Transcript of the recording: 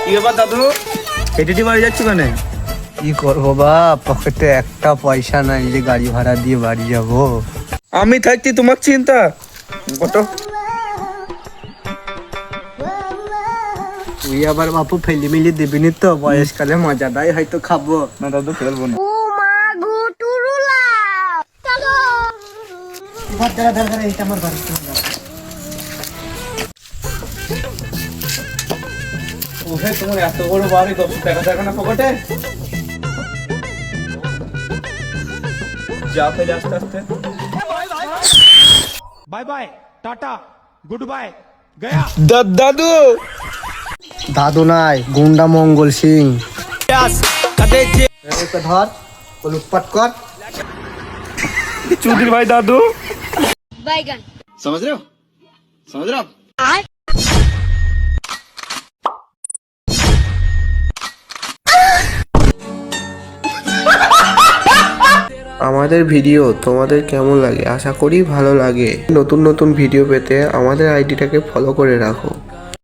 কি ব্যাপার দাদু, হেঁটে বাড়ি যাচ্ছ কেন? কি করবো বা, পকেটে একটা পয়সা নাই যে গাড়ি ভাড়া দিয়ে বাড়ি যাব। আমি থাকছি তোমার চিন্তা বটো। তুই আবার বাপু ফেলি মিলি দিবিনি তো? বয়সকালে মজাটাই হয়তো খাবো। না দাদু, ফেলবো না। ওহে, তোমার এত বড় বাড়ি, 10 টাকা থাকে না পকেটে? যা ফেলে আস্তে আস্তে। Bye bye tata good bye गया। দাদু দাদু নাই, গুন্ডা মঙ্গল সিং। ওকে ধর, লুটপাট কর। চৌধুরী ভাই দাদু। बैगन समझ रहे हो? समझ रहे हो? আমাদের ভিডিও তোমাদের কেমন লাগে? আশা করি ভালো লাগে। নতুন নতুন ভিডিও পেতে আমাদের আইডিটাকে ফলো করে রাখো।